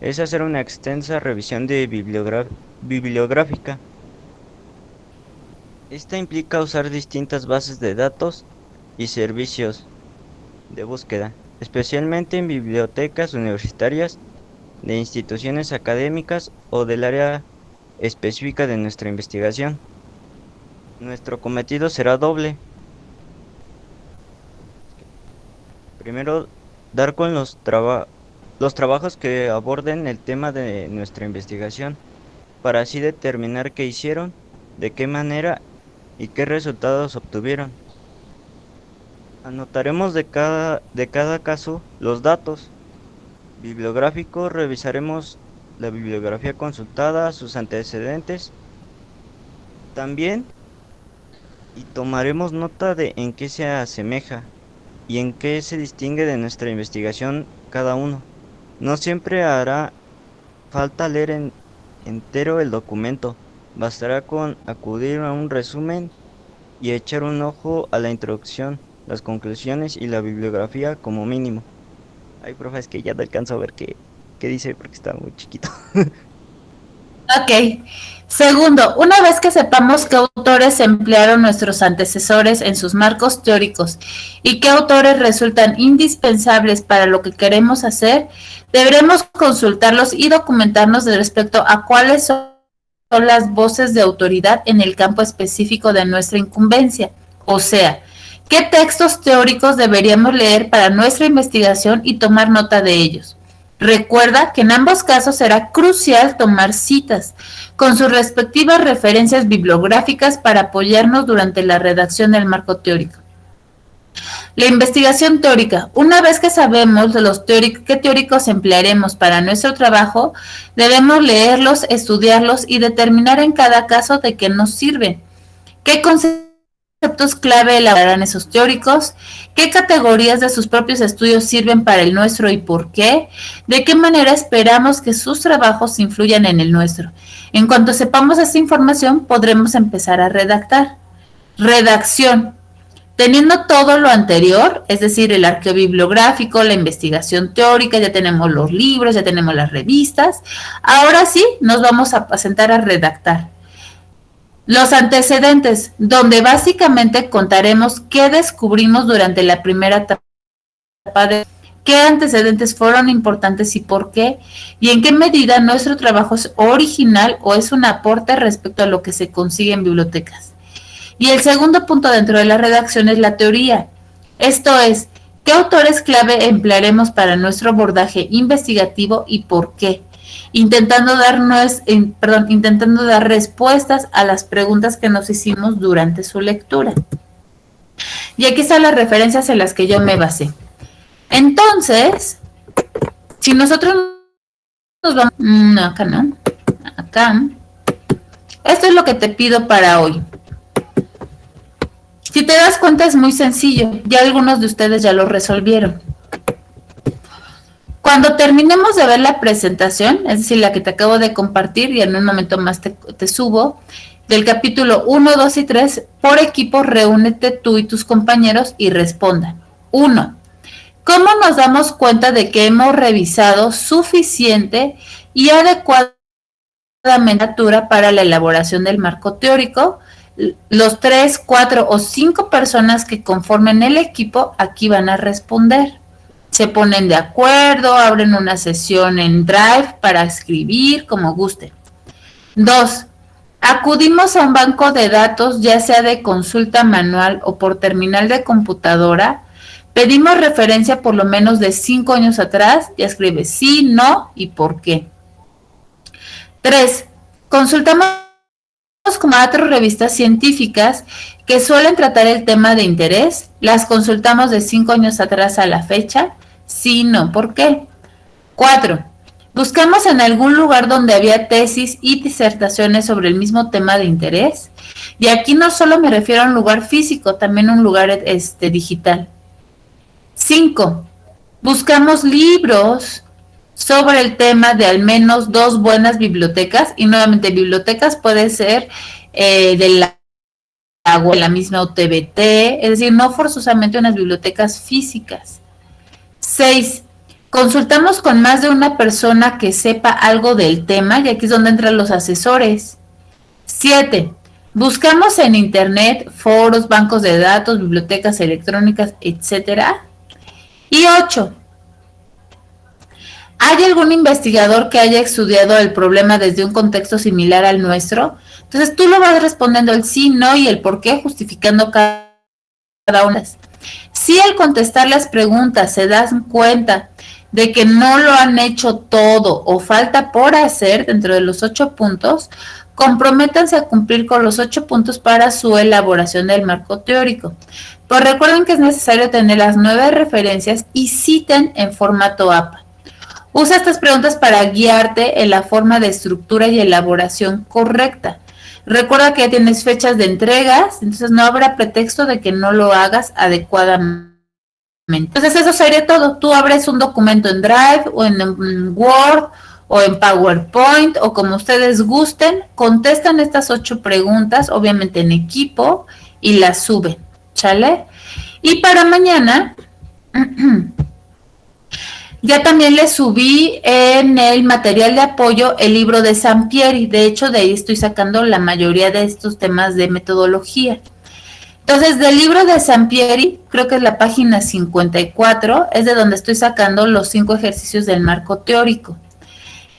es hacer una extensa revisión de bibliográfica. Esta implica usar distintas bases de datos y servicios de búsqueda, especialmente en bibliotecas universitarias, de instituciones académicas o del área específica de nuestra investigación. Nuestro cometido será doble. Primero, dar con los trabajos que aborden el tema de nuestra investigación, para así determinar qué hicieron, de qué manera y qué resultados obtuvieron. Anotaremos de cada caso los datos bibliográficos, revisaremos la bibliografía consultada, sus antecedentes también, y tomaremos nota de en qué se asemeja y en qué se distingue de nuestra investigación cada uno. No siempre hará falta leer entero el documento, bastará con acudir a un resumen y echar un ojo a la introducción, las conclusiones y la bibliografía como mínimo. Ay, profe, es que ya no alcanzo a ver qué dice porque está muy chiquito. Ok. Segundo, una vez que sepamos qué autores emplearon nuestros antecesores en sus marcos teóricos y qué autores resultan indispensables para lo que queremos hacer, deberemos consultarlos y documentarnos respecto a cuáles son las voces de autoridad en el campo específico de nuestra incumbencia. O sea, ¿Qué textos teóricos deberíamos leer para nuestra investigación y tomar nota de ellos? Recuerda que en ambos casos será crucial tomar citas con sus respectivas referencias bibliográficas para apoyarnos durante la redacción del marco teórico. La investigación teórica. Una vez que sabemos de qué teóricos emplearemos para nuestro trabajo, debemos leerlos, estudiarlos y determinar en cada caso de qué nos sirven. ¿Qué conceptos clave elaborarán esos teóricos? ¿Qué categorías de sus propios estudios sirven para el nuestro y por qué? ¿De qué manera esperamos que sus trabajos influyan en el nuestro? En cuanto sepamos esta información, podremos empezar a redactar. Redacción. Teniendo todo lo anterior, es decir, el arqueo bibliográfico, la investigación teórica, ya tenemos los libros, ya tenemos las revistas, ahora sí nos vamos a sentar a redactar. Los antecedentes, donde básicamente contaremos qué descubrimos durante la primera etapa de qué antecedentes fueron importantes y por qué, y en qué medida nuestro trabajo es original o es un aporte respecto a lo que se consigue en bibliotecas. Y el segundo punto dentro de la redacción es la teoría. Esto es, ¿qué autores clave emplearemos para nuestro abordaje investigativo y por qué? Intentando dar respuestas a las preguntas que nos hicimos durante su lectura. Y aquí están las referencias en las que yo me basé. Entonces, si nosotros nos vamos... No, acá no. Acá. Esto es lo que te pido para hoy. Si te das cuenta es muy sencillo, ya algunos de ustedes ya lo resolvieron. Cuando terminemos de ver la presentación, es decir, la que te acabo de compartir y en un momento más te subo, del capítulo 1, 2 y 3, por equipo reúnete tú y tus compañeros y respondan. 1. ¿Cómo nos damos cuenta de que hemos revisado suficiente y adecuadamente para la elaboración del marco teórico? Los 3, 4 o 5 personas que conformen el equipo aquí van a responder. Se ponen de acuerdo, abren una sesión en Drive para escribir, como gusten. 2. Acudimos a un banco de datos, ya sea de consulta manual o por terminal de computadora. Pedimos referencia por lo menos de 5 años atrás, ya escribe sí, no y por qué. 3. Consultamos con 4 revistas científicas que suelen tratar el tema de interés. Las consultamos de 5 años atrás a la fecha. Sí, no, ¿por qué? 4. Buscamos en algún lugar donde había tesis y disertaciones sobre el mismo tema de interés. Y aquí no solo me refiero a un lugar físico, también a un lugar digital. 5. Buscamos libros sobre el tema de al menos 2 buenas bibliotecas, y nuevamente bibliotecas puede ser de la misma UTBT, es decir, no forzosamente unas bibliotecas físicas. 6. Consultamos con más de una persona que sepa algo del tema, y aquí es donde entran los asesores. 7. Buscamos en internet, foros, bancos de datos, bibliotecas electrónicas, etcétera. Y 8. ¿Hay algún investigador que haya estudiado el problema desde un contexto similar al nuestro? Entonces tú lo vas respondiendo el sí, no y el por qué, justificando cada una. Si al contestar las preguntas se dan cuenta de que no lo han hecho todo o falta por hacer dentro de los 8 puntos, comprométanse a cumplir con los 8 puntos para su elaboración del marco teórico. Pues recuerden que es necesario tener las 9 referencias y citen en formato APA. Usa estas preguntas para guiarte en la forma de estructura y elaboración correcta. Recuerda que ya tienes fechas de entregas, entonces no habrá pretexto de que no lo hagas adecuadamente. Entonces eso sería todo. Tú abres un documento en Drive o en Word o en PowerPoint o como ustedes gusten, contestan estas 8 preguntas, obviamente en equipo, y las suben, ¿sale? Y para mañana... Ya también les subí en el material de apoyo el libro de Sampieri. De hecho, de ahí estoy sacando la mayoría de estos temas de metodología. Entonces, del libro de Sampieri, creo que es la página 54, es de donde estoy sacando los 5 ejercicios del marco teórico.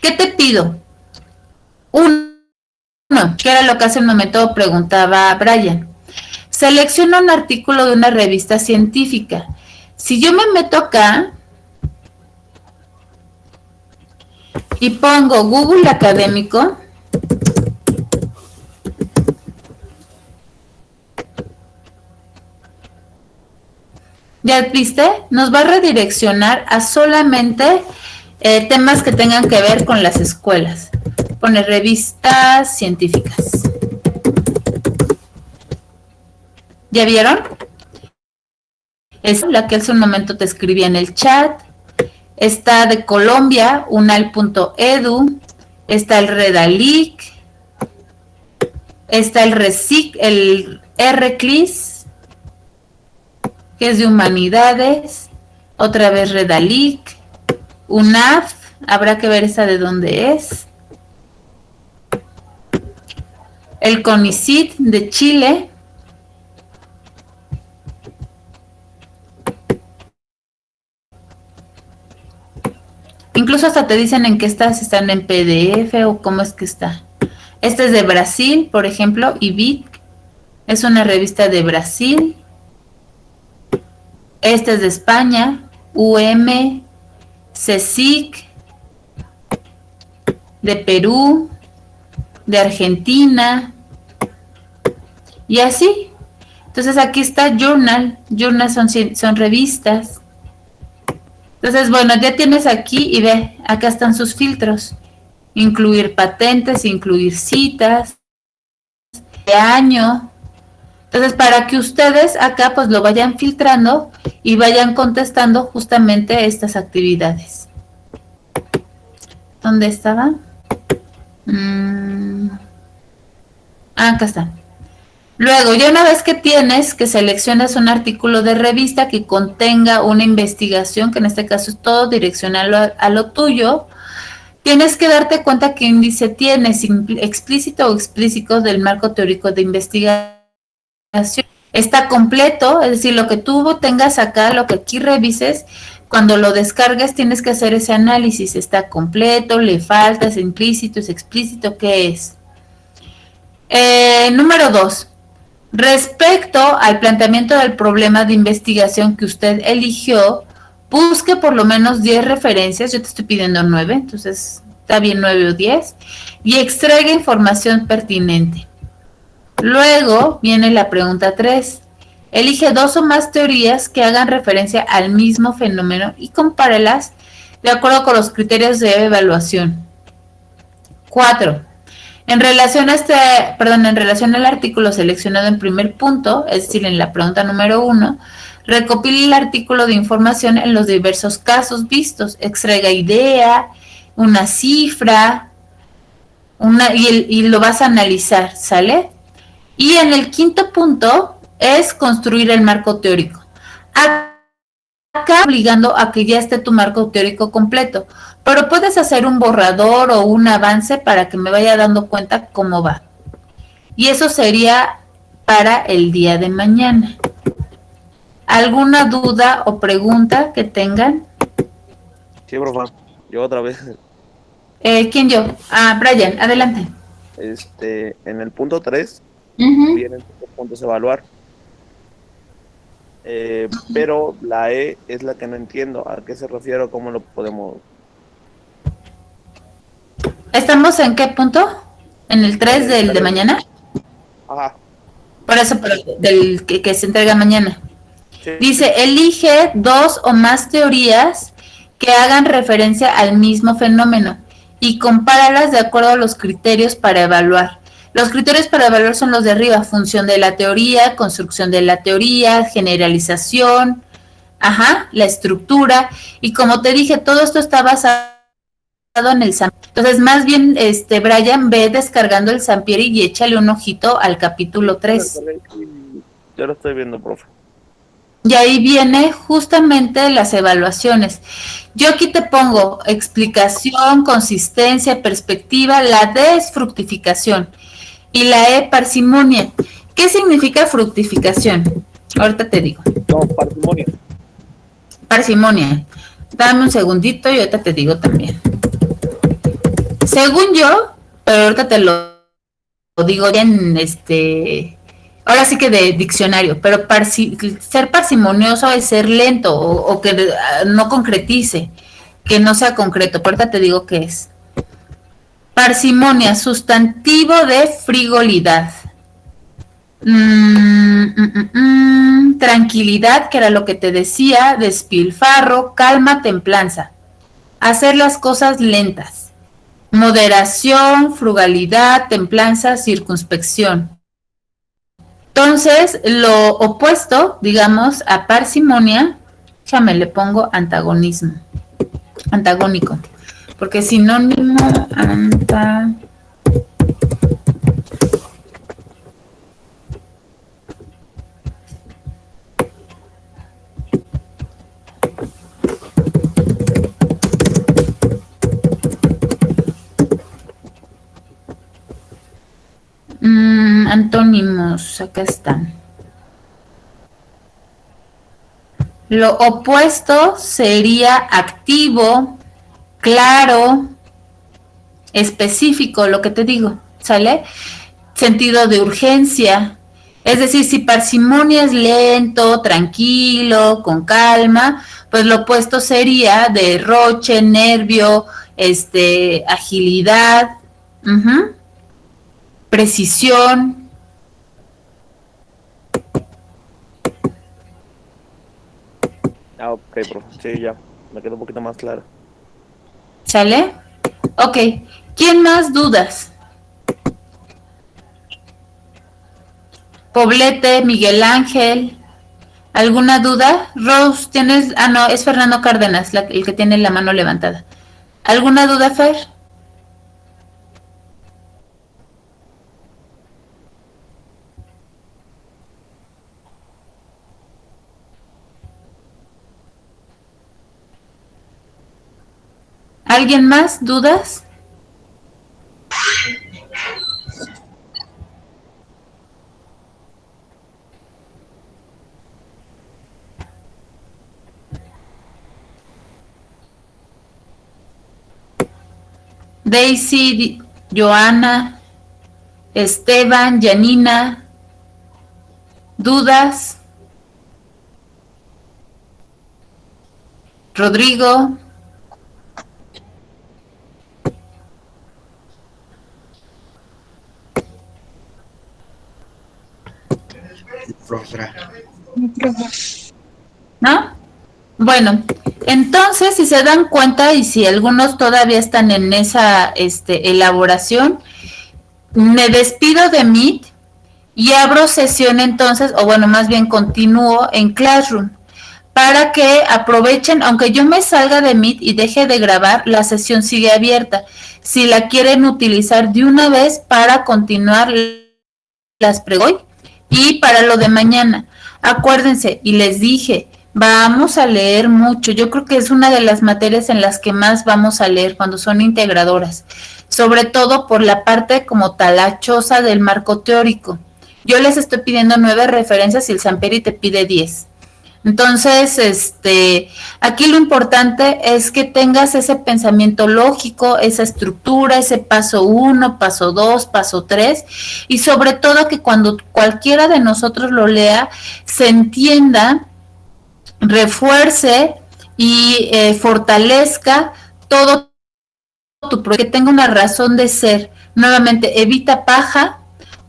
¿Qué te pido? 1, que era lo que hace un momento preguntaba Brian. Selecciona un artículo de una revista científica. Si yo me meto acá y pongo Google Académico, ¿ya viste? Nos va a redireccionar a solamente temas que tengan que ver con las escuelas. Pone revistas científicas. ¿Ya vieron? Es la que hace un momento te escribía en el chat. Está de Colombia, unal.edu. Está el Redalic. Está el RECIC, el RCLIS, que es de Humanidades. Otra vez Redalic. UNAF, habrá que ver esa de dónde es. El CONICYT de Chile. Incluso hasta te dicen en qué estás, si están en PDF o cómo es que está. Este es de Brasil, por ejemplo, IBIC. Es una revista de Brasil. Este es de España, CSIC, de Perú, de Argentina, y así. Entonces aquí está Journal. Journal son revistas. Entonces, bueno, ya tienes aquí y ve, acá están sus filtros. Incluir patentes, incluir citas, de año. Entonces, para que ustedes acá pues lo vayan filtrando y vayan contestando justamente estas actividades. ¿Dónde estaba? Acá está. Luego, ya una vez que tienes, que seleccionas un artículo de revista que contenga una investigación, que en este caso es todo direccional a lo tuyo, tienes que darte cuenta qué índice tienes, explícito o explícito del marco teórico de investigación. Está completo, es decir, lo que tú tengas acá, lo que aquí revises, cuando lo descargues tienes que hacer ese análisis. Está completo, le falta, es implícito, es explícito, ¿qué es? Número 2. Respecto al planteamiento del problema de investigación que usted eligió, busque por lo menos 10 referencias. Yo te estoy pidiendo 9, entonces está bien 9 o 10, y extraiga información pertinente. Luego viene la pregunta 3. Elige 2 o más teorías que hagan referencia al mismo fenómeno y compárelas de acuerdo con los criterios de evaluación. 4. En relación al artículo seleccionado en primer punto, es decir, en la pregunta número 1, recopile el artículo de información en los diversos casos vistos, extraiga idea, una cifra, y lo vas a analizar, ¿sale? Y en el quinto punto es construir el marco teórico. Acá obligando a que ya esté tu marco teórico completo, pero puedes hacer un borrador o un avance para que me vaya dando cuenta cómo va. Y eso sería para el día de mañana. ¿Alguna duda o pregunta que tengan? Sí, profe. Yo otra vez. ¿Quién yo? Brian, adelante. En el punto 3 vienen los puntos a evaluar. Pero la E es la que no entiendo. ¿A qué se refiere? ¿Cómo lo podemos...? ¿Estamos en qué punto? ¿En el 3 del de mañana? Ajá. Por eso, pero del que se entrega mañana. Sí. Dice, elige 2 o más teorías que hagan referencia al mismo fenómeno y compáralas de acuerdo a los criterios para evaluar. Los criterios para evaluar son los de arriba: función de la teoría, construcción de la teoría, generalización, la estructura, y como te dije, todo esto está basado en el Sampieri. Entonces, más bien, Brian, ve descargando el Sampieri y échale un ojito al capítulo 3. Yo lo estoy viendo, profe. Y ahí viene justamente las evaluaciones. Yo aquí te pongo explicación, consistencia, perspectiva. La D es fructificación y la E parsimonia. ¿Qué significa fructificación? Ahorita te digo. No, parsimonia. Parsimonia. Dame un segundito y ahorita te digo también. Según yo, pero ahorita te lo digo bien, ahora sí que de diccionario, pero ser parsimonioso es ser lento o que no concretice, que no sea concreto. Por ahorita te digo qué es. Parsimonia, sustantivo de frivolidad. Tranquilidad, que era lo que te decía, despilfarro, calma, templanza. Hacer las cosas lentas. Moderación, frugalidad, templanza, circunspección. Entonces, lo opuesto, digamos, a parsimonia, déjame le pongo antagonismo, antagónico, porque sinónimo, antónimos, acá están. Lo opuesto sería activo, claro, específico, lo que te digo, ¿sale? Sentido de urgencia. Es decir, si parsimonia es lento, tranquilo, con calma, pues lo opuesto sería derroche, nervio, agilidad, precisión. Ah, ok, profe. Sí, ya. Me quedó un poquito más claro. ¿Sale? Ok. ¿Quién más dudas? Poblete, Miguel Ángel. ¿Alguna duda? Rose, ¿tienes? Ah, no, es Fernando Cárdenas, el que tiene la mano levantada. ¿Alguna duda, Fer? ¿Alguien más? ¿Dudas? Daisy, Joana, Esteban, Janina, ¿dudas? Rodrigo. ¿No? Bueno, entonces si se dan cuenta y si algunos todavía están en esa elaboración, me despido de Meet y abro sesión entonces, o bueno, más bien continúo en Classroom, para que aprovechen, aunque yo me salga de Meet y deje de grabar, la sesión sigue abierta. Si la quieren utilizar de una vez para continuar las preguntas y para lo de mañana. Acuérdense, y les dije, vamos a leer mucho. Yo creo que es una de las materias en las que más vamos a leer cuando son integradoras, sobre todo por la parte como talachosa del marco teórico. Yo les estoy pidiendo 9 referencias y el Samperi te pide 10. Entonces, aquí lo importante es que tengas ese pensamiento lógico, esa estructura, ese paso 1, paso 2, paso 3, y sobre todo que cuando cualquiera de nosotros lo lea, se entienda, refuerce y fortalezca todo tu proyecto, que tenga una razón de ser. Nuevamente, evita paja.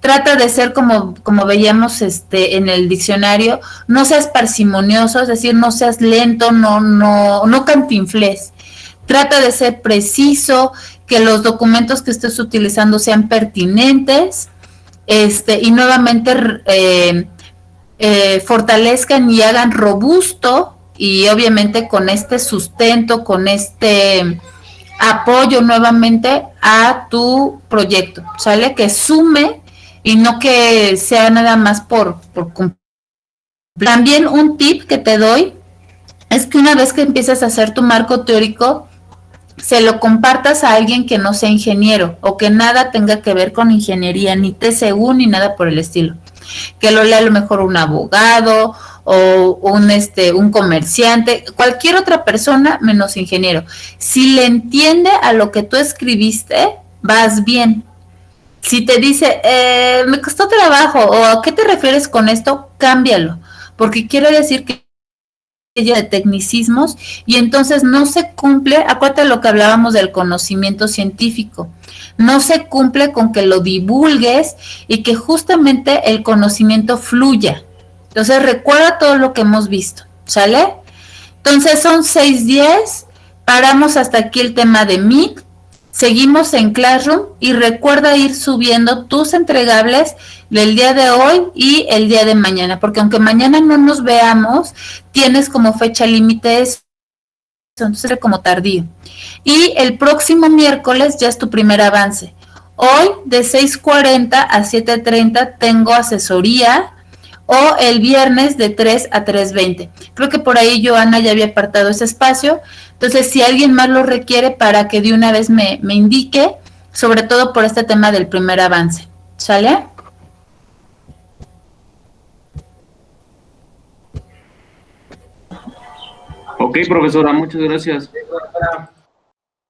Trata de ser como veíamos en el diccionario, no seas parsimonioso, es decir, no seas lento, no cantinfles. Trata de ser preciso, que los documentos que estés utilizando sean pertinentes, y nuevamente fortalezcan y hagan robusto, y obviamente con este sustento, con este apoyo nuevamente a tu proyecto, ¿sale? Que sume y no que sea nada más por cumplir. También un tip que te doy es que una vez que empieces a hacer tu marco teórico, se lo compartas a alguien que no sea ingeniero o que nada tenga que ver con ingeniería, ni TCU, ni nada por el estilo. Que lo lea a lo mejor un abogado o un comerciante, cualquier otra persona menos ingeniero. Si le entiende a lo que tú escribiste, vas bien. Si te dice, me costó trabajo, o ¿a qué te refieres con esto? Cámbialo, porque quiere decir que ella de tecnicismos y entonces no se cumple, acuérdate lo que hablábamos del conocimiento científico, no se cumple con que lo divulgues y que justamente el conocimiento fluya. Entonces recuerda todo lo que hemos visto, ¿sale? Entonces son 6:10, paramos hasta aquí el tema de Meet, seguimos en Classroom y recuerda ir subiendo tus entregables del día de hoy y el día de mañana, porque aunque mañana no nos veamos, tienes como fecha límite eso, entonces como tardío. Y el próximo miércoles ya es tu primer avance. Hoy de 6:40 a 7:30 tengo asesoría, o el viernes de 3 a 3:20. Creo que por ahí Joana ya había apartado ese espacio. Entonces, si alguien más lo requiere, para que de una vez me indique, sobre todo por este tema del primer avance. ¿Sale? Ok, profesora, muchas gracias.